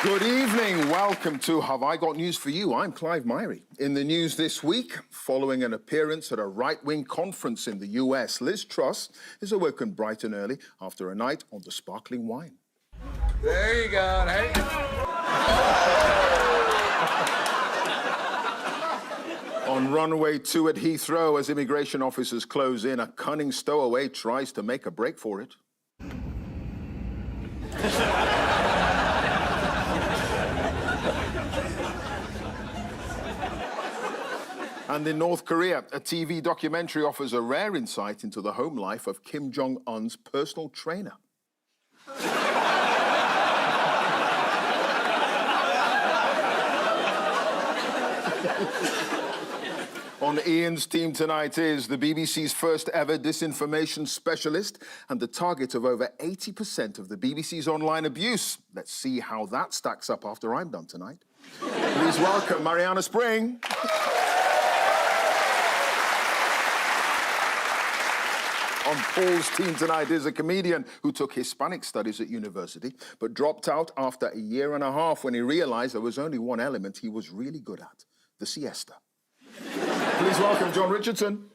Good evening. Welcome to Have I Got News for You? I'm Clive Myrie. In the news this week, following an appearance at a right-wing conference in the US, Liz Truss is awoken bright and early after a night on the sparkling wine. There you go. Hey. On runway 2 at Heathrow, as immigration officers close in, a cunning stowaway tries to make a break for it. And in North Korea, a TV documentary offers a rare insight into the home life of Kim Jong-un's personal trainer. On Ian's team tonight is the BBC's first ever disinformation specialist and the target of over 80% of the BBC's online abuse. Let's see how that stacks up after I'm done tonight. Please welcome Marianna Spring. On Paul's team tonight is a comedian who took Hispanic studies at university, but dropped out after a year and a half when he realized there was only one element he was really good at, the siesta. Please welcome Jon Richardson.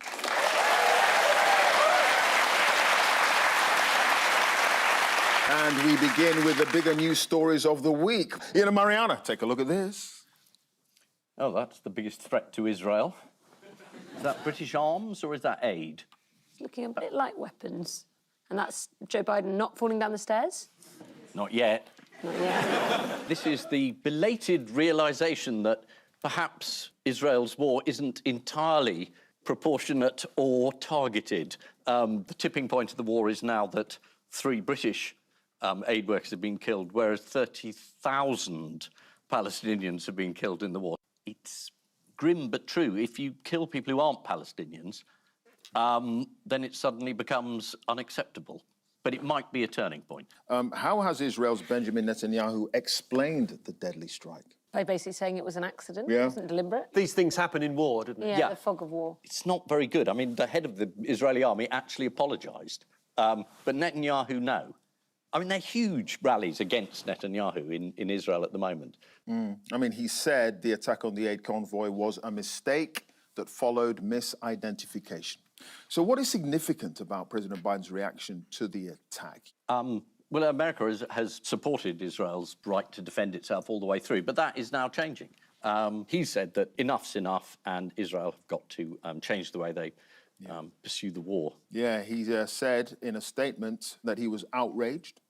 And we begin with the bigger news stories of the week. Ian and Marianna, take a look at this. Oh, that's the biggest threat to Israel. Is that British arms or is that aid? Looking a bit like weapons. And that's Joe Biden not falling down the stairs? Not yet. Not yet. This is the belated realisation that perhaps Israel's war isn't entirely proportionate or targeted. The tipping point of the war is now that 3 British aid workers have been killed, whereas 30,000 Palestinians have been killed in the war. It's grim but true. If you kill people who aren't Palestinians, then it suddenly becomes unacceptable. But it might be a turning point. How has Israel's Benjamin Netanyahu explained the deadly strike? By basically saying it was an accident, Yeah. it wasn't deliberate. These things happen in war, don't they? Yeah, the fog of war. It's not very good. I mean, the head of the Israeli army actually apologised. But Netanyahu, no. I mean, they're huge rallies against Netanyahu in Israel at the moment. I mean, he said the attack on the aid convoy was a mistake that followed misidentification. So what is significant about President Biden's reaction to the attack? Well, America has supported Israel's right to defend itself all the way through, but that is now changing. He said that enough's enough and Israel have got to change the way they pursue the war. Yeah, he said in a statement that he was outraged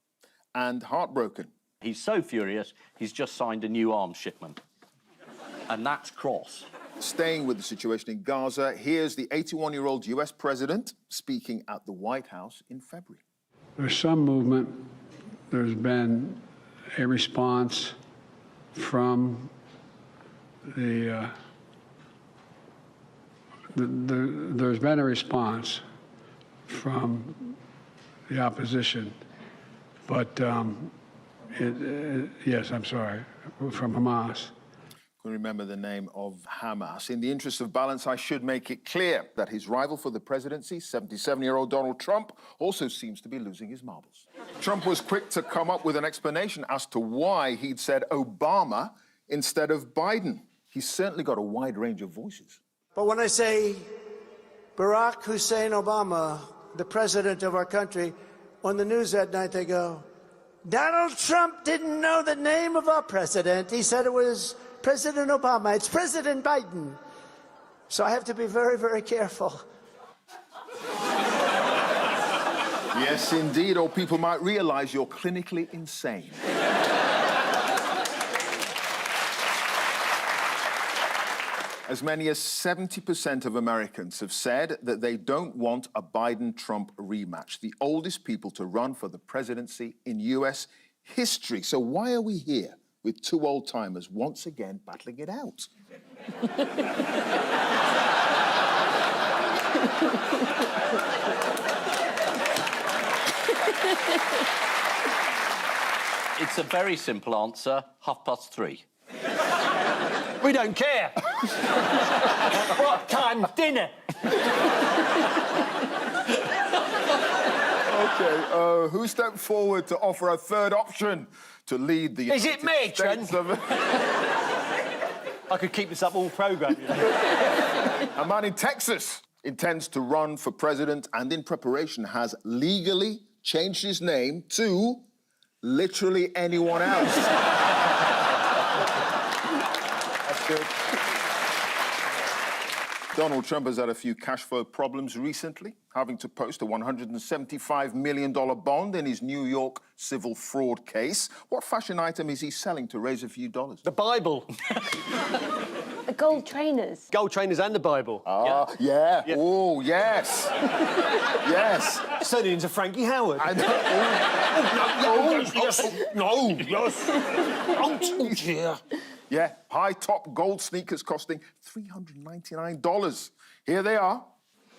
and heartbroken. He's so furious, he's just signed a new arms shipment. And that's cross. Staying with the situation in Gaza, here's the 81-year-old US president speaking at the White House in February. There's some movement. There's been a response from there's been a response from the opposition, but yes, I'm sorry, from Hamas. Remember the name of Hamas. In the interest of balance, I should make it clear that his rival for the presidency, 77-year-old Donald Trump, also seems to be losing his marbles. Trump was quick to come up with an explanation as to why he'd said Obama instead of Biden. He's certainly got a wide range of voices. But when I say Barack Hussein Obama, the president of our country, on the news that night they go, Donald Trump didn't know the name of our president. He said it was President Obama. It's President Biden. So I have to be very, very careful. Yes, indeed, or people might realize you're clinically insane. As many as 70% of Americans have said that they don't want a Biden-Trump rematch, the oldest people to run for the presidency in US history. So why are we here with 2 old-timers once again battling it out? It's a very simple answer, 3:30. We don't care. What time's dinner? OK, who stepped forward to offer a third option to lead the... Is it me, Trent? I could keep this up all programme, you know. A man in Texas intends to run for president and in preparation has legally changed his name to literally anyone else. That's good. Donald Trump has had a few cash flow problems recently, having to post a $175 million bond in his New York civil fraud case. What fashion item is he selling to raise a few dollars? The Bible. The gold trainers. Gold trainers and the Bible. Ah, yeah. Oh, yes. Yes. It's turning into Frankie Howard. I know. Oh, dear. Yeah, high-top gold sneakers costing $399. Here they are,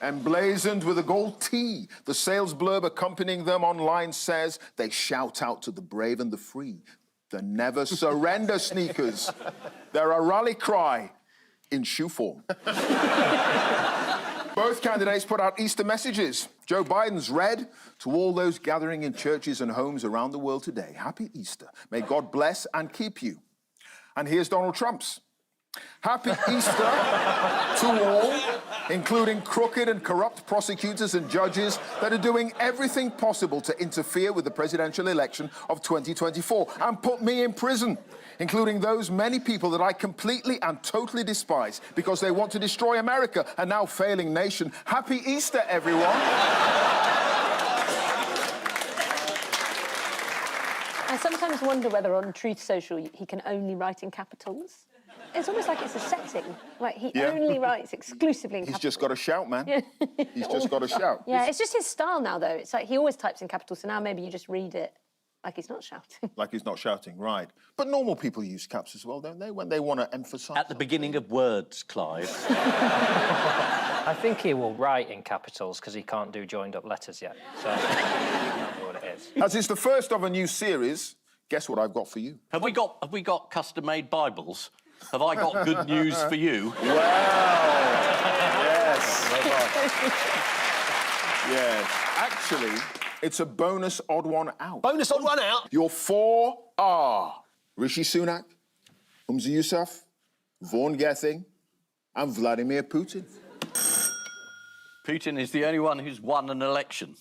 emblazoned with a gold T. The sales blurb accompanying them online says they shout out to the brave and the free. The never surrender sneakers. They're a rally cry in shoe form. Both candidates put out Easter messages. Joe Biden's read to all those gathering in churches and homes around the world today. Happy Easter. May God bless and keep you. And here's Donald Trump's. Happy Easter to all, including crooked and corrupt prosecutors and judges that are doing everything possible to interfere with the presidential election of 2024 and put me in prison, including those many people that I completely and totally despise because they want to destroy America, a now failing nation. Happy Easter, everyone. I sometimes wonder whether on Truth Social he can only write in capitals. It's almost like it's a setting. Like, he only writes exclusively in capitals. He's just got to shout, man. Yeah. He's just got to shout. Yeah, it's just his style now, though. It's like he always types in capitals, so now maybe you just read it like he's not shouting. Like he's not shouting, right. But normal people use caps as well, don't they, when they want to emphasise At the beginning of words, Clive. I think he will write in capitals because he can't do joined-up letters yet. So, I don't know what it is. As it's the first of a new series, guess what I've got for you? Have we got custom-made Bibles? Have I got good news for you? Wow! Yes. Yes. Actually, it's a bonus odd one out. Bonus odd one out? Your four are Rishi Sunak, Humza Yousaf, Vaughn Gething, and Vladimir Putin. Putin is the only one who's won an election.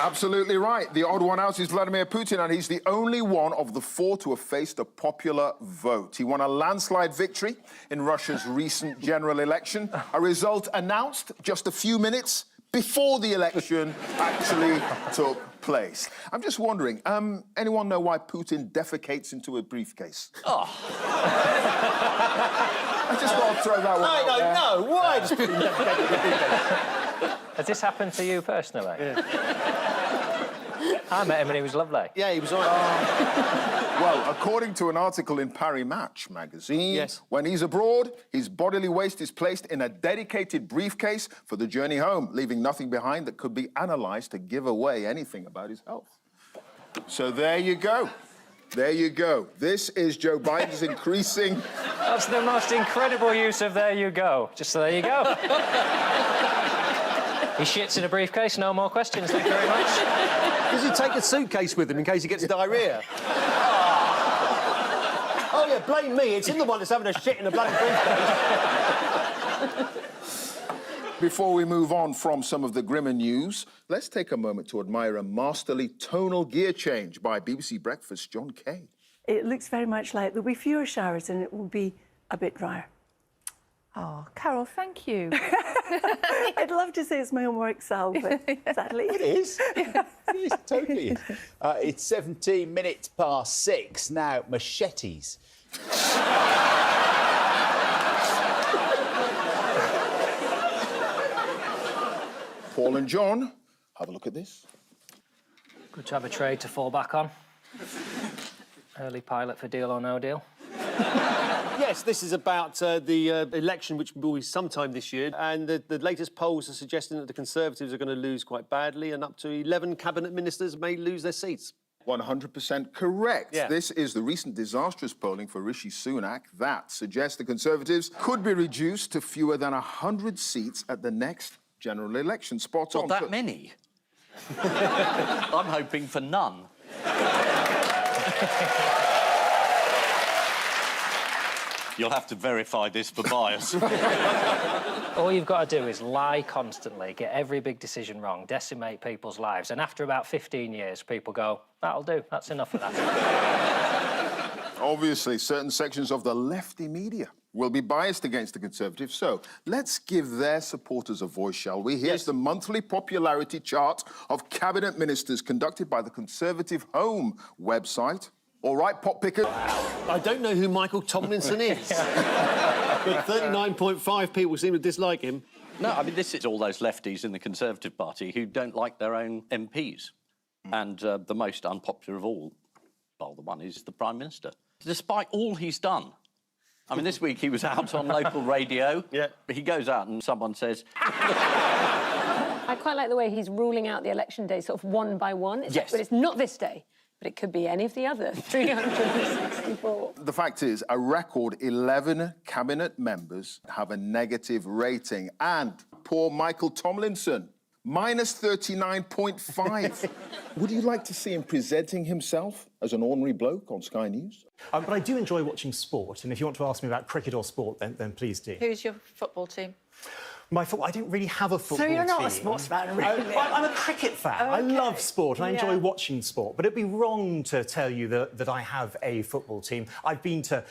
Absolutely right. The odd one out is Vladimir Putin, and he's the only one of the four to have faced a popular vote. He won a landslide victory in Russia's recent general election, a result announced just a few minutes before the election actually took place. I'm just wondering, anyone know why Putin defecates into a briefcase? Oh. I just thought I'd throw that one out there. I don't know. Why does Putin defecate into a briefcase? Has this happened to you personally? Yeah. I met him and he was lovely. Yeah, he was all right. Well, according to an article in Paris Match magazine, when he's abroad, his bodily waste is placed in a dedicated briefcase for the journey home, leaving nothing behind that could be analysed to give away anything about his health. So there you go. There you go. This is Joe Biden's increasing... That's the most incredible use of there you go. Just there you go. He shits in a briefcase, no more questions, thank you very much. Does he take a suitcase with him in case he gets diarrhoea? Oh, yeah, blame me. It's him the one that's having a shit in a bloody briefcase. Before we move on from some of the grimmer news, let's take a moment to admire a masterly tonal gear change by BBC Breakfast's John Kay. It looks very much like there'll be fewer showers and it will be a bit drier. Oh, Carol, thank you. I'd love to say it's my homework, Sal, but sadly... It is. It is, totally is. It's 17 minutes past 6. Now, machetes. Paul and John, have a look at this. Good to have a trade to fall back on. Early pilot for Deal or No Deal. Yes, this is about the election, which will be sometime this year, and the latest polls are suggesting that the Conservatives are going to lose quite badly, and up to 11 cabinet ministers may lose their seats. 100% correct. Yeah. This is the recent disastrous polling for Rishi Sunak that suggests the Conservatives could be reduced to fewer than 100 seats at the next general election. Spot on. Not that many. I'm hoping for none. You'll have to verify this for bias. All you've got to do is lie constantly, get every big decision wrong, decimate people's lives, and after about 15 years, people go, that'll do, that's enough of that. Obviously, certain sections of the lefty media will be biased against the Conservatives, so let's give their supporters a voice, shall we? Here's the monthly popularity chart of cabinet ministers conducted by the Conservative Home website. All right, pot picker. I don't know who Michael Tomlinson is, but 39.5 people seem to dislike him. No, I mean, this is all those lefties in the Conservative Party who don't like their own MPs. And the most unpopular of all, well, the one is the Prime Minister. Despite all he's done. I mean, this week he was out on local radio. Yeah. But he goes out and someone says... I quite like the way he's ruling out the election day sort of one by one. Yes. But it's not this day. But it could be any of the other 364. The fact is, a record 11 cabinet members have a negative rating. And poor Michael Tomlinson, minus 39.5. Would you like to see him presenting himself as an ordinary bloke on Sky News? But I do enjoy watching sport, and if you want to ask me about cricket or sport, then please do. Who's your football team? My football, I don't really have a football team. So you're not a sports fan, really? I'm a cricket fan. Oh, I okay. love sport, and I enjoy watching sport. But it'd be wrong to tell you that I have a football team. I've been to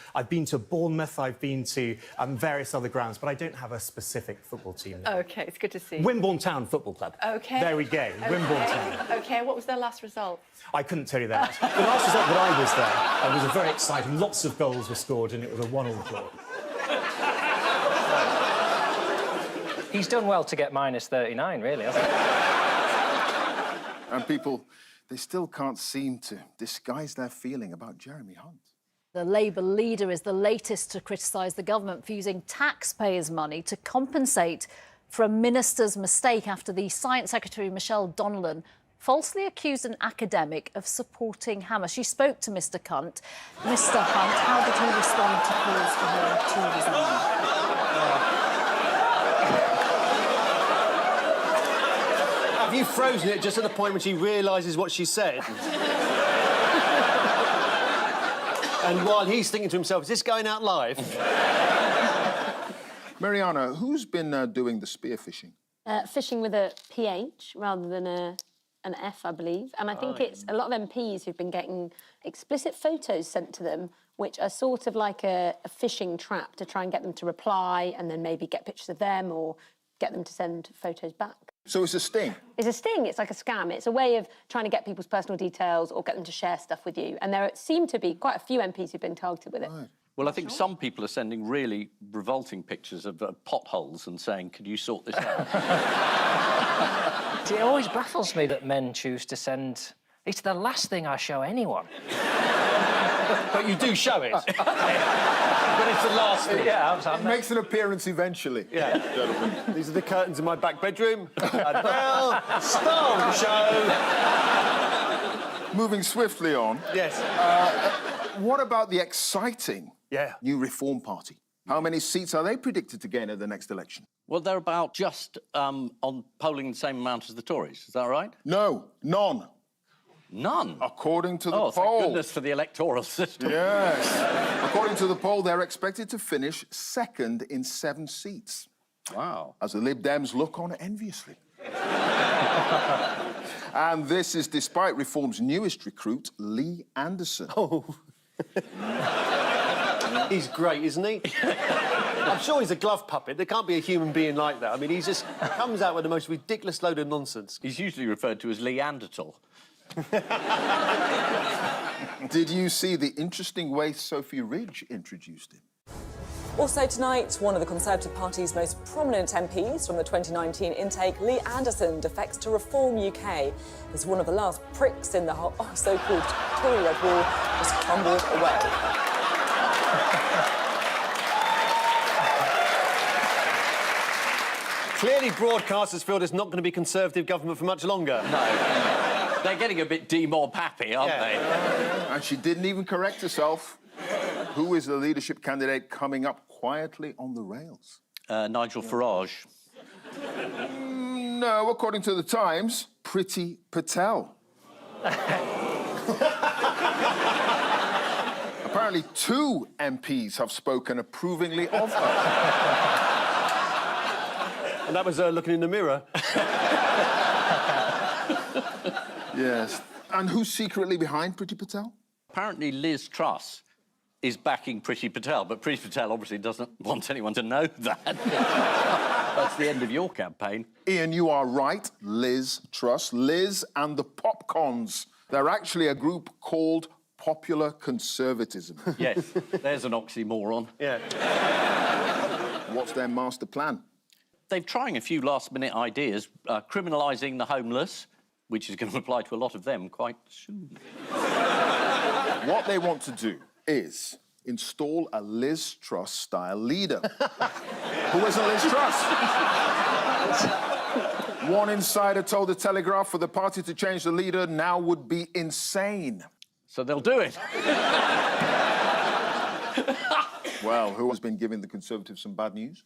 Bournemouth, I've been to various other grounds, but I don't have a specific football team. No. OK, it's good to see. Wimborne Town Football Club. OK. There we go, Okay. Wimborne Town. OK, what was their last result? I couldn't tell you that. The last result that I was there was very exciting. Lots of goals were scored, and it was a 1-1 draw. He's done well to get minus 39, really, hasn't he? And people, they still can't seem to disguise their feeling about Jeremy Hunt. The Labour leader is the latest to criticise the government for using taxpayers' money to compensate for a minister's mistake after the Science Secretary, Michelle Donnellan, falsely accused an academic of supporting Hamas. She spoke to Mr Hunt. Mr Hunt, how did he respond to calls for her to resign? Have you frozen it just at the point when she realises what she said? And while he's thinking to himself, is this going out live? Marianna, who's been doing the spear fishing? Fishing with a PH rather than an F, I believe. And I think it's a lot of MPs who've been getting explicit photos sent to them, which are sort of like a fishing trap to try and get them to reply and then maybe get pictures of them or get them to send photos back. So it's a sting? It's a sting. It's like a scam. It's a way of trying to get people's personal details or get them to share stuff with you. And there seem to be quite a few MPs who've been targeted with it. Right. Well, I think some people are sending really revolting pictures of potholes and saying, could you sort this out? It always baffles me that men choose to send... It's the last thing I show anyone. But you do show it. But it's the last thing. Yeah, It makes an appearance eventually. Yeah. Gentlemen. These are the curtains in my back bedroom. And now, star of the show. Moving swiftly on. Yes. What about the exciting new Reform Party? How many seats are they predicted to gain at the next election? Well, they're about just on polling the same amount as the Tories. Is that right? No, none. None? According to the poll. Thank goodness for the electoral system. Yes. According to the poll, they're expected to finish second in 7 seats. Wow. As the Lib Dems look on enviously. And this is despite Reform's newest recruit, Lee Anderson. Oh. He's great, isn't he? I'm sure he's a glove puppet. There can't be a human being like that. I mean, he just comes out with the most ridiculous load of nonsense. He's usually referred to as Leandertal. Did you see the interesting way Sophie Ridge introduced him? Also tonight, one of the Conservative Party's most prominent MPs from the 2019 intake, Lee Anderson, defects to Reform UK as one of the last pricks in the so-called Tory Red Wall has crumbled away. Clearly, broadcasters feel there's not going to be Conservative government for much longer. No. They're getting a bit D-mob happy, aren't they? And she didn't even correct herself. Who is the leadership candidate coming up quietly on the rails? Nigel Farage. No, according to the Times, Priti Patel. Apparently 2 MPs have spoken approvingly of her. And that was looking in the mirror. Yes. And who's secretly behind Priti Patel? Apparently Liz Truss is backing Priti Patel, but Priti Patel obviously doesn't want anyone to know that. That's the end of your campaign. Ian, you are right. Liz Truss. Liz and the Popcons. They're actually a group called Popular Conservatism. Yes, there's an oxymoron. Yeah. What's their master plan? They're trying a few last-minute ideas, criminalising the homeless, which is going to apply to a lot of them quite soon. What they want to do is install a Liz Truss-style leader. Who isn't Liz Truss? One insider told The Telegraph for the party to change the leader now would be insane. So they'll do it. Well, who has been giving the Conservatives some bad news?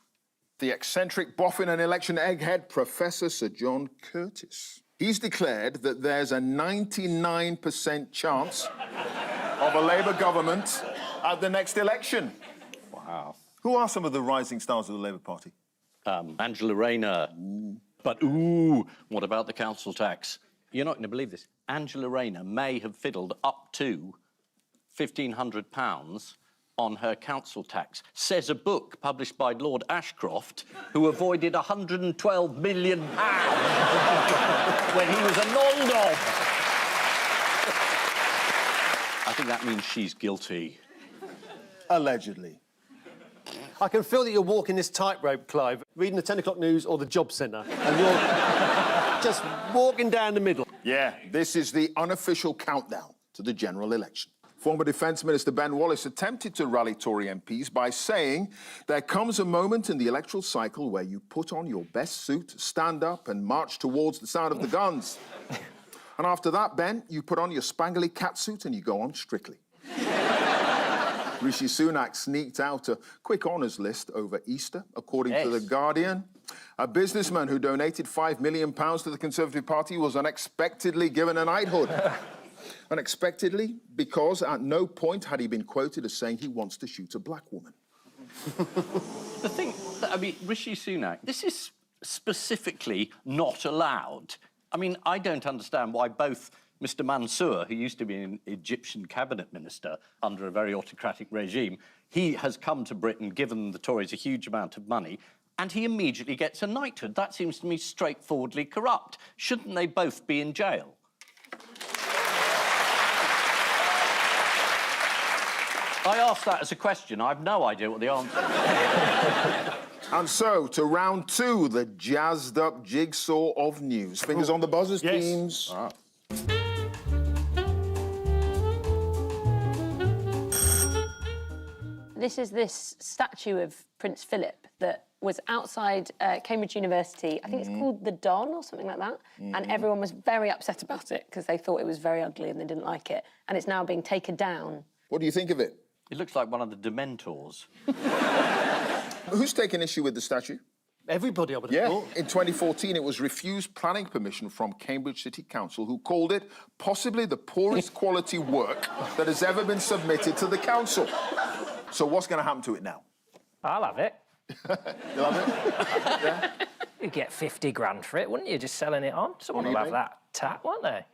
The eccentric boffin and election egghead, Professor Sir John Curtis. He's declared that there's a 99% chance of a Labour government at the next election. Wow. Who are some of the rising stars of the Labour Party? Angela Rayner. But, what about the council tax? You're not going to believe this. Angela Rayner may have fiddled up to £1,500 on her council tax, says a book published by Lord Ashcroft, who avoided £112 million when he was a non-knob. I think that means she's guilty. Allegedly. I can feel that you're walking this tightrope, Clive, reading the 10 o'clock news or the Job Centre, and you're just walking down the middle. Yeah, this is the unofficial countdown to the general election. Former Defence Minister Ben Wallace attempted to rally Tory MPs by saying there comes a moment in the electoral cycle where you put on your best suit, stand up and march towards the sound of the guns. And after that, Ben, you put on your spangly catsuit and you go on Strictly. Rishi Sunak sneaked out a quick honours list over Easter, according to The Guardian. A businessman who donated £5 million to the Conservative Party was unexpectedly given a knighthood. Unexpectedly, because at no point had he been quoted as saying he wants to shoot a black woman. The thing, I mean, Rishi Sunak, this is specifically not allowed. I mean, I don't understand why both Mr. Mansour, who used to be an Egyptian cabinet minister under a very autocratic regime, he has come to Britain, given the Tories a huge amount of money, and he immediately gets a knighthood. That seems to me straightforwardly corrupt. Shouldn't they both be in jail? I asked that as a question. I have no idea what the answer is. And so, to round 2, the jazzed-up jigsaw of news. Fingers on the buzzers, teams. Ah. This is this statue of Prince Philip that was outside Cambridge University. I think it's called the Don or something like that. And everyone was very upset about it because they thought it was very ugly and they didn't like it. And it's now being taken down. What do you think of it? It looks like one of the Dementors. Who's taken issue with the statue? Everybody, I would have thought. In 2014, it was refused planning permission from Cambridge City Council, who called it possibly the poorest quality work that has ever been submitted to the council. So what's going to happen to it now? I'll have it. You'll have it? Yeah? You'd get 50 grand for it, wouldn't you, just selling it on? Someone will have that tat, won't they?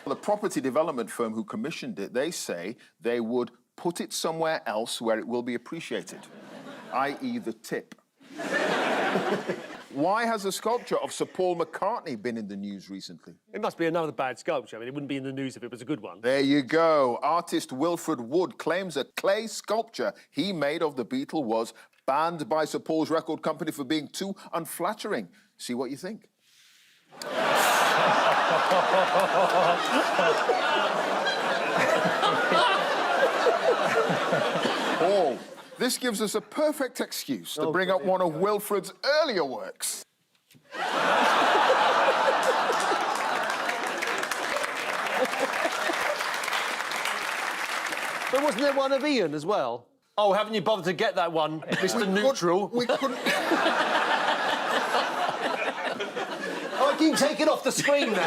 The property development firm who commissioned it, they say they would put it somewhere else where it will be appreciated, i.e. the tip. Why has a sculpture of Sir Paul McCartney been in the news recently? It must be another bad sculpture. I mean, it wouldn't be in the news if it was a good one. There you go. Artist Wilfred Wood claims a clay sculpture he made of the Beatle was banned by Sir Paul's record company for being too unflattering. See what you think. Paul, this gives us a perfect excuse to bring up one of Wilfred's earlier works. But wasn't there one of Ian as well? Oh, haven't you bothered to get that one, Mr. Neutral? We couldn't... Oh, I can take it off the screen now.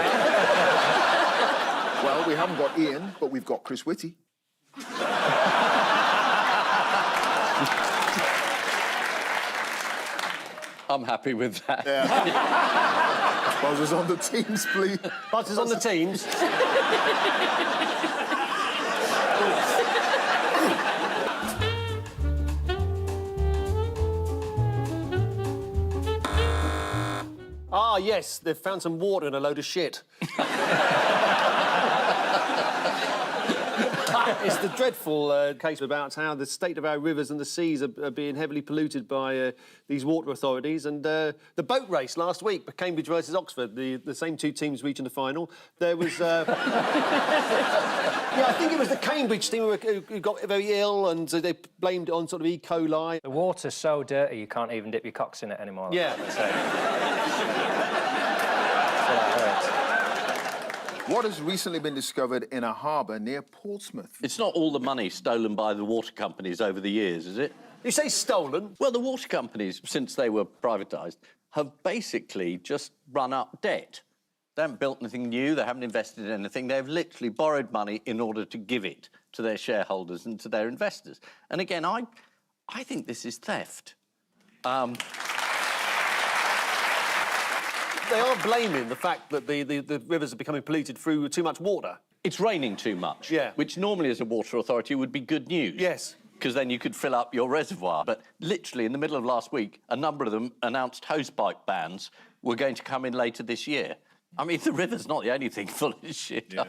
Well, we haven't got Ian, but we've got Chris Whitty. I'm happy with that. Yeah. Buzzers on the teams, please. Buzzers on the teams. Ah, yes, they've found some water and a load of shit. It's the dreadful case about how the state of our rivers and the seas are being heavily polluted by these water authorities. And the boat race last week, Cambridge versus Oxford, the same two teams reaching the final. There was... yeah, I think it was the Cambridge team who got very ill and they blamed it on sort of E. coli. The water's so dirty you can't even dip your cocks in it anymore. Yeah. What has recently been discovered in a harbour near Portsmouth? It's not all the money stolen by the water companies over the years, is it? You say stolen? Well, the water companies, since they were privatised, have basically just run up debt. They haven't built anything new, they haven't invested in anything, they've literally borrowed money in order to give it to their shareholders and to their investors. And again, I think this is theft. They are blaming the fact that the rivers are becoming polluted through too much water. It's raining too much, yeah. Which normally as a water authority would be good news. Yes. Because then you could fill up your reservoir. But literally in the middle of last week, a number of them announced hosepipe bans were going to come in later this year. I mean, the river's not the only thing full of shit. Yeah.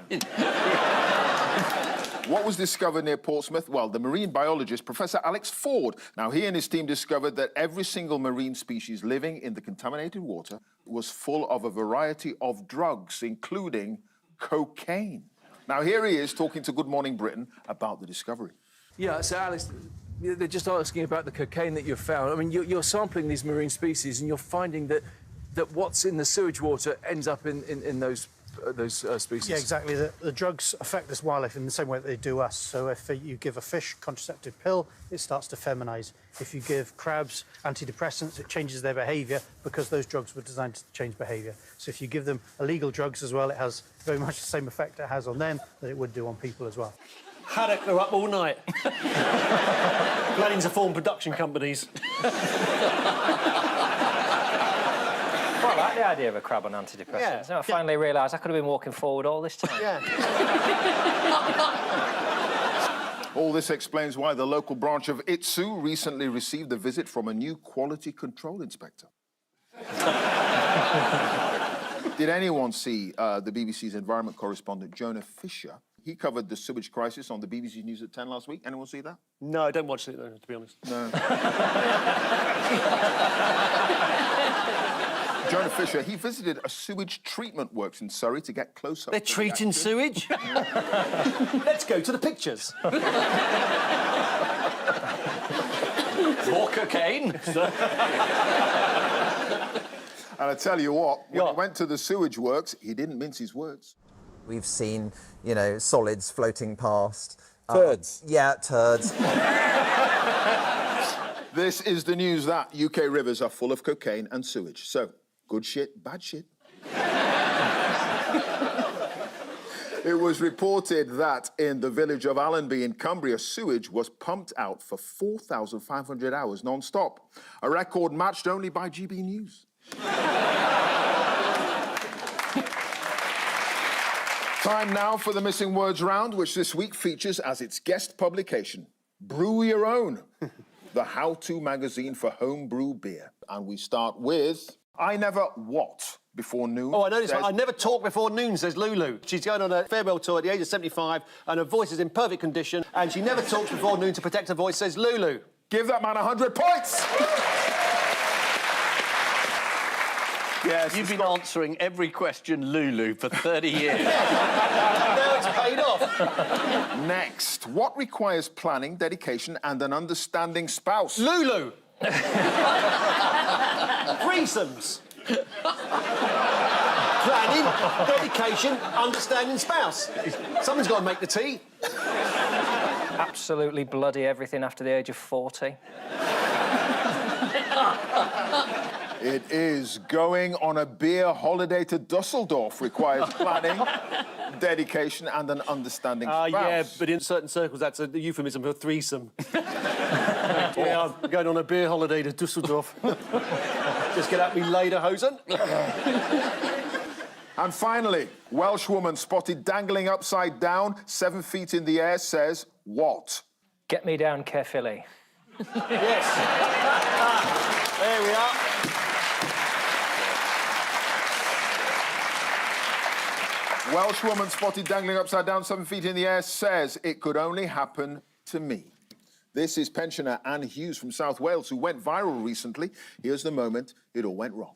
What was discovered near Portsmouth? Well, the marine biologist, Professor Alex Ford. Now, he and his team discovered that every single marine species living in the contaminated water was full of a variety of drugs, including cocaine. Now, here he is talking to Good Morning Britain about the discovery. Yeah, so Alex, they're just asking about the cocaine that you've found. I mean, you're sampling these marine species and you're finding that what's in the sewage water ends up in those species. Yeah, exactly. The drugs affect this wildlife in the same way that they do us. So if you give a fish a contraceptive pill, it starts to feminise. If you give crabs antidepressants, it changes their behaviour because those drugs were designed to change behaviour. So if you give them illegal drugs as well, it has very much the same effect it has on them that it would do on people as well. Haddock, they're up all night. Planning to form production companies. I like the idea of a crab on antidepressants. Yeah. So I finally realised I could have been walking forward all this time. Yeah. All this explains why the local branch of ITSU recently received a visit from a new quality control inspector. Did anyone see the BBC's environment correspondent, Jonah Fisher? He covered the sewage crisis on the BBC News at 10 last week. Anyone see that? No, I don't watch it, though, to be honest. No. Jonah Fisher, he visited a sewage treatment works in Surrey to get close up. They're treating sewage? Let's go to the pictures. More cocaine. And I tell you what, when he went to the sewage works, he didn't mince his words. We've seen, solids floating past. Turds. Yeah, turds. This is the news that UK rivers are full of cocaine and sewage. So, good shit, bad shit. It was reported that in the village of Allenby in Cumbria, sewage was pumped out for 4,500 hours non-stop. A record matched only by GB News. Time now for the Missing Words round, which this week features as its guest publication, Brew Your Own, the how-to magazine for homebrew beer. And we start with, I never what before noon. Oh, I know this one. I never talk before noon, says Lulu. She's going on a farewell tour at the age of 75, and her voice is in perfect condition, and she never talks before noon to protect her voice, says Lulu. Give that man 100 points! Yes, You've been answering every question, Lulu, for 30 years. Now it's paid off. Next, what requires planning, dedication, and an understanding spouse? Lulu! Threesomes. Planning, dedication, understanding spouse. Someone's got to make the tea. Absolutely bloody everything after the age of 40. It is going on a beer holiday to Dusseldorf requires planning, dedication, and an understanding spouse. Yeah, but in certain circles, that's a euphemism for a threesome. Yeah, I'm going on a beer holiday to Dusseldorf. Just get at me later, Hosen. And finally, Welsh woman spotted dangling upside down, 7 feet in the air, says what? Get me down carefully. Yes. There we are. Welsh woman spotted dangling upside down, 7 feet in the air, says it could only happen to me. This is pensioner Anne Hughes from South Wales, who went viral recently. Here's the moment it all went wrong.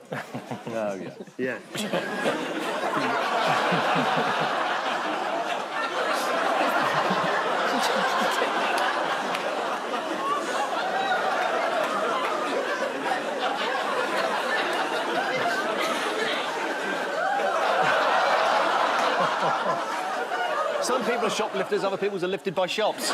Oh, yeah. Yeah. Some people are shoplifters, other people are lifted by shops.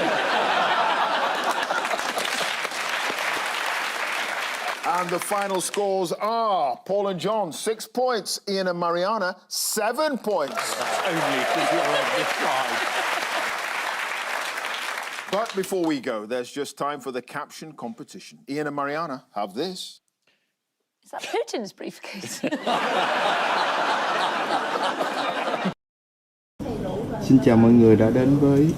And the final scores are Paul and John, 6 points. Ian and Marianna, 7 points. Only because you're on this side. But before we go, there's just time for the caption competition. Ian and Marianna have this. Is that Putin's briefcase? Xin chào mọi người đã đến với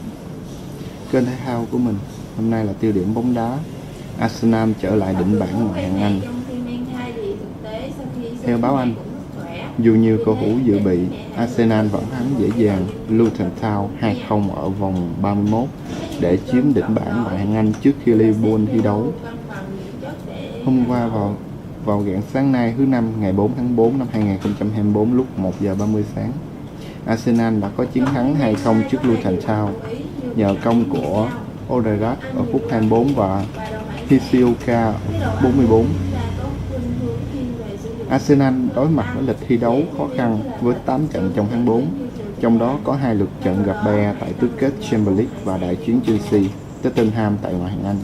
kênh thể thao của mình. Hôm nay là tiêu điểm bóng đá. Arsenal trở lại đỉnh bảng ngoại hạng Anh. Theo báo Anh, dù nhiều cầu thủ dự bị, Arsenal vẫn thắng dễ dàng Luton Town 2-0 ở vòng 31 để chiếm đỉnh bảng ngoại hạng Anh trước khi Liverpool thi đấu. Hôm qua vào rạng sáng nay thứ Năm ngày 4 tháng 4 năm 2024 lúc 1 giờ 30 sáng, Arsenal đã có chiến thắng 2-0 trước Luton Town nhờ công của Odegaard ở phút 24 và Hisioka 44. Arsenal đối mặt với lịch thi đấu khó khăn với 8 trận trong tháng 4, trong đó có 2 lượt trận gặp Bea tại tứ kết Champions League và đại chiến Chelsea, Tottenham tại ngoại hạng Anh.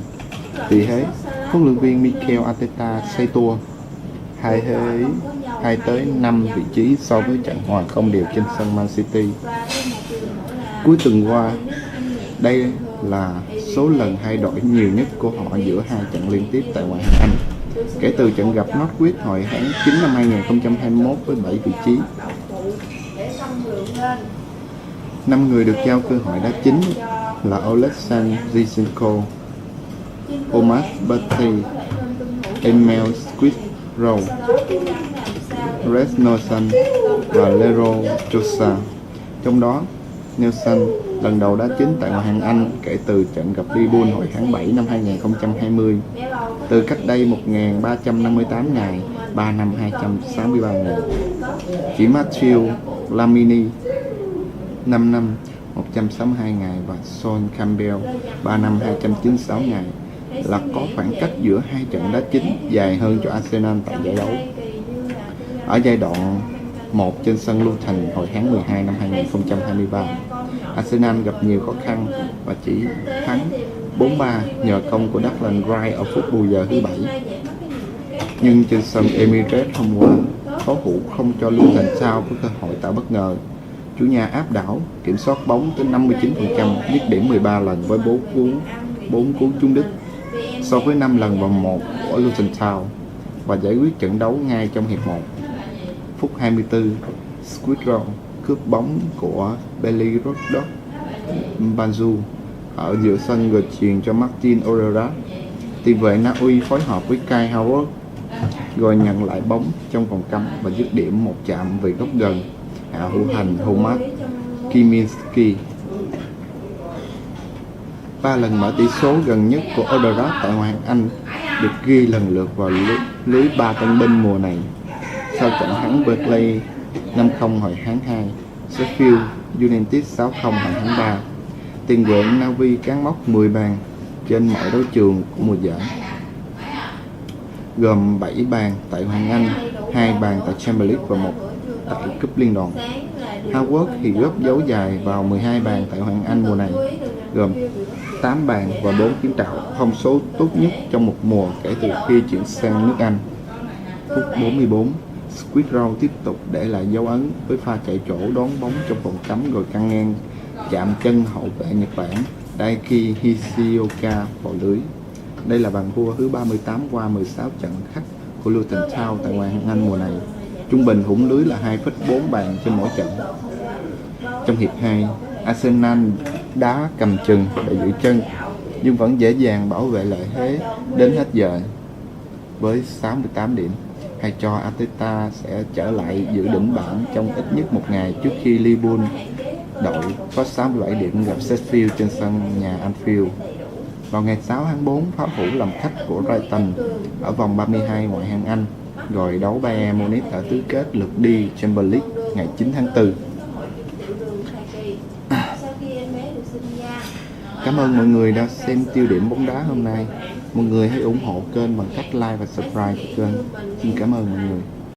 Vì thế, huấn luyện viên Mikel Arteta xây tour 2 tới 5 vị trí so với trận hòa không đều trên sân Man City. Cuối tuần qua, đây là số lần thay đổi nhiều nhất của họ giữa 2 trận liên tiếp tại ngoại hạng Anh, kể từ trận gặp Norwich hồi tháng 9 năm 2021 với 7 vị trí. 5 người được giao cơ hội đá chính là Oleksandr Zinchenko, Thomas Partey, Emil Smith-Rowe, Reece Nelson và Leroy Trossard. Trong đó, Nelson lần đầu đá chính tại ngoại hạng Anh kể từ trận gặp Liverpool hồi tháng 7 năm 2020, từ cách đây 1.358 ngày, 3 năm 263 ngày. Chỉ Matthew Lamini 5 năm 162 ngày và Son Campbell 3 năm 296 ngày là có khoảng cách giữa 2 trận đá chính dài hơn cho Arsenal tại giải đấu. Ở giai đoạn 1 trên sân Luton hồi tháng 12 năm 2023, Arsenal gặp nhiều khó khăn và chỉ thắng 4-3 nhờ công của Declan Rice ở phút bù giờ thứ 7. Nhưng trên sân Emirates hôm qua, pháo thủ không cho Luton Town có cơ hội tạo bất ngờ. Chủ nhà áp đảo, kiểm soát bóng tới 59%, dứt điểm 13 lần với 4 cú trúng đích so với 5 lần vòng 1 của Luton Town và giải quyết trận đấu ngay trong hiệp 1. Phút 24, Smith-Rowe cướp bóng của Bailey Rodok Banzu ở giữa sân rồi chuyền cho Martin Odegaard. Tiền vệ Na Uy phối hợp với Kai Havertz rồi nhận lại bóng trong vòng cấm và dứt điểm một chạm về góc gần hạ hữu hành Thomas Kiminski. 3 lần mở tỷ số gần nhất của Odegaard tại ngoại hạng Anh được ghi lần lượt vào lưới 3 tân binh mùa này. Sau trận thắng Burnley 5-0 hồi tháng 2, Sheffield United 6-0 hồi tháng 3, tiền vệ Navi cán mốc 10 bàn trên mọi đấu trường của mùa giải, gồm 7 bàn tại Ngoại hạng Anh, 2 bàn tại Champions League và 1 tại Cúp Liên đoàn. Havertz thì góp dấu dài vào 12 bàn tại Ngoại hạng Anh mùa này. gồm 8 bàn và 4 kiến tạo, thông số tốt nhất trong một mùa kể từ khi chuyển sang nước Anh. Phút 44, Squid Row tiếp tục để lại dấu ấn với pha chạy chỗ đón bóng trong vòng cấm rồi căng ngang chạm chân hậu vệ Nhật Bản Daiki Hishioka vào lưới. Đây là bàn thua thứ 38 qua 16 trận khách của Luton Town tại ngoại hạng Anh mùa này. Trung bình hủng lưới là 2,4 bàn trên mỗi trận. Trong hiệp 2, Arsenal đá cầm chừng để giữ chân nhưng vẫn dễ dàng bảo vệ lợi thế đến hết giờ với 68 điểm. Hay cho Arteta sẽ trở lại giữ đỉnh bảng trong ít nhất một ngày trước khi Liverpool đội có 67 điểm gặp Sheffield trên sân nhà Anfield. Vào ngày 6 tháng 4, phá thủ làm khách của Brighton ở vòng 32 ngoại hạng Anh, rồi đấu Bayern Munich ở tứ kết lượt đi Champions League ngày 9 tháng 4. Cảm ơn mọi người đã xem tiêu điểm bóng đá hôm nay. Mọi người hãy ủng hộ kênh bằng cách like và subscribe kênh. Xin cảm ơn mọi người.